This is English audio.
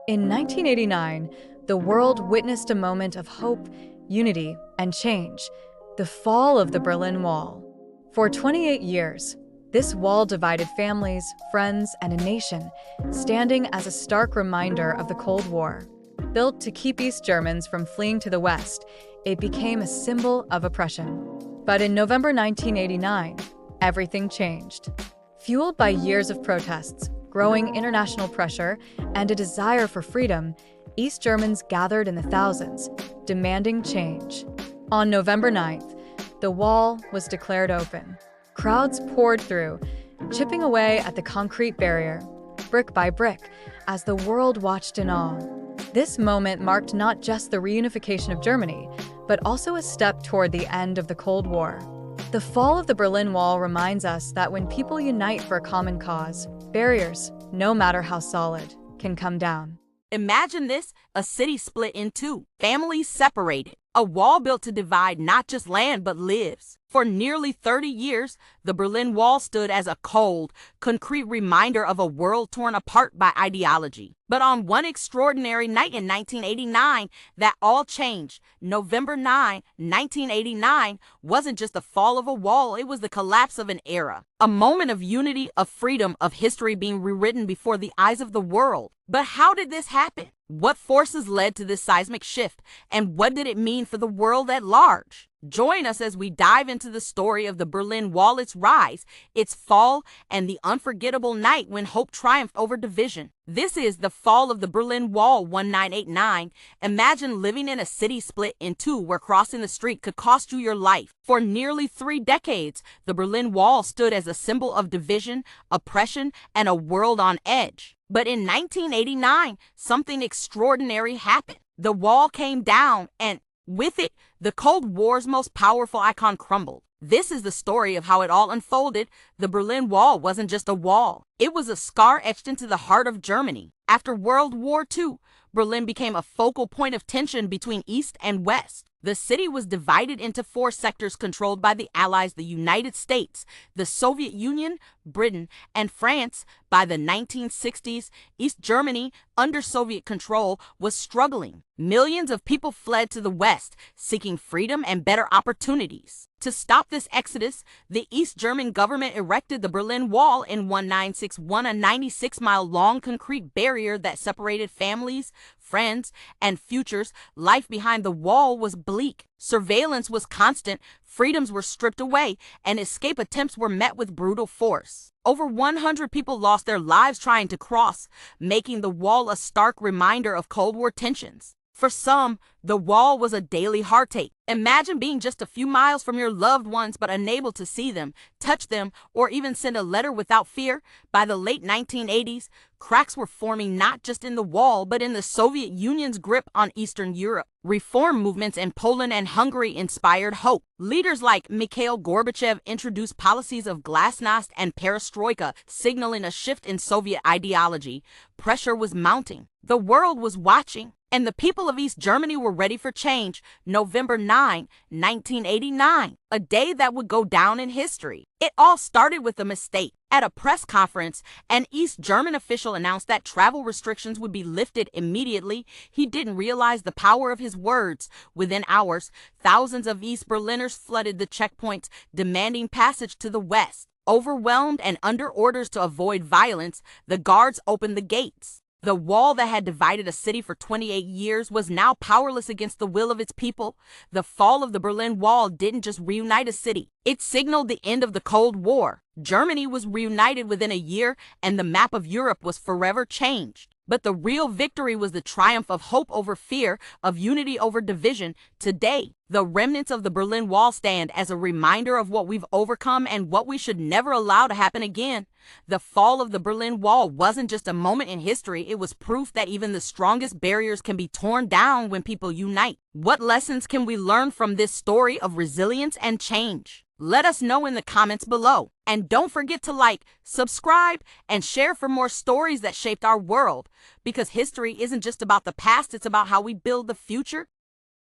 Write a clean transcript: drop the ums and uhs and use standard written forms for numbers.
In 1989, the world witnessed a moment of hope, unity, and change, the fall of the Berlin Wall. For 28 years, this wall divided families, friends, and a nation, standing as a stark reminder of the Cold War. Built to keep East Germans from fleeing to the West, it became a symbol of oppression. But in November 1989, everything changed. Fueled by years of protests, growing international pressure, and a desire for freedom, East Germans gathered in the thousands, demanding change. On November 9th, the wall was declared open. Crowds poured through, chipping away at the concrete barrier, brick by brick, as the world watched in awe. This moment marked not just the reunification of Germany, but also a step toward the end of the Cold War. The fall of the Berlin Wall reminds us that when people unite for a common cause, barriers, no matter how solid, can come down. Imagine this, a city split in two, families separated, a wall built to divide not just land but lives. For nearly 30 years, the Berlin Wall stood as a cold, concrete reminder of a world torn apart by ideology. But on one extraordinary night in 1989, that all changed. November 9, 1989 wasn't just the fall of a wall, it was the collapse of an era. A moment of unity, of freedom, of history being rewritten before the eyes of the world. But how did this happen? What forces led to this seismic shift, and what did it mean for the world at large? Join us as we dive into the story of the Berlin Wall, its rise, its fall, and the unforgettable night when hope triumphed over division. This is the fall of the Berlin Wall 1989. Imagine living in a city split in two where crossing the street could cost you your life. For nearly 3 decades, the Berlin Wall stood as a symbol of division, oppression, and a world on edge. But in 1989, something extraordinary happened. The wall came down, and with it, the Cold War's most powerful icon crumbled. This is the story of how it all unfolded. The Berlin Wall wasn't just a wall. It was a scar etched into the heart of Germany. After World War II, Berlin became a focal point of tension between East and West. The city was divided into 4 sectors controlled by the Allies, the United States, the Soviet Union, Britain, and France. By the 1960s, East Germany, under Soviet control, was struggling. Millions of people fled to the West, seeking freedom and better opportunities. To stop this exodus, the East German government erected the Berlin Wall in 1961, a 96-mile-long concrete barrier that separated families, friends, and futures. Life behind the wall was bleak. Surveillance was constant, freedoms were stripped away, and escape attempts were met with brutal force. Over 100 people lost their lives trying to cross, making the wall a stark reminder of Cold War tensions. For some, the wall was a daily heartache. Imagine being just a few miles from your loved ones but unable to see them, touch them, or even send a letter without fear. By the late 1980s, cracks were forming not just in the wall but in the Soviet Union's grip on Eastern Europe. Reform movements in Poland and Hungary inspired hope. Leaders like Mikhail Gorbachev introduced policies of glasnost and perestroika, signaling a shift in Soviet ideology. Pressure was mounting. The world was watching. And the people of East Germany were ready for change. November 9, 1989, a day that would go down in history. It all started with a mistake. At a press conference, an East German official announced that travel restrictions would be lifted immediately. He didn't realize the power of his words. Within hours, thousands of East Berliners flooded the checkpoints, demanding passage to the West. Overwhelmed and under orders to avoid violence, the guards opened the gates. The wall that had divided a city for 28 years was now powerless against the will of its people. The fall of the Berlin Wall didn't just reunite a city. It signaled the end of the Cold War. Germany was reunited within a year, and the map of Europe was forever changed. But the real victory was the triumph of hope over fear, of unity over division. Today, the remnants of the Berlin Wall stand as a reminder of what we've overcome and what we should never allow to happen again. The fall of the Berlin Wall wasn't just a moment in history, it was proof that even the strongest barriers can be torn down when people unite. What lessons can we learn from this story of resilience and change? Let us know in the comments below. And don't forget to like, subscribe, and share for more stories that shaped our world. Because history isn't just about the past, it's about how we build the future.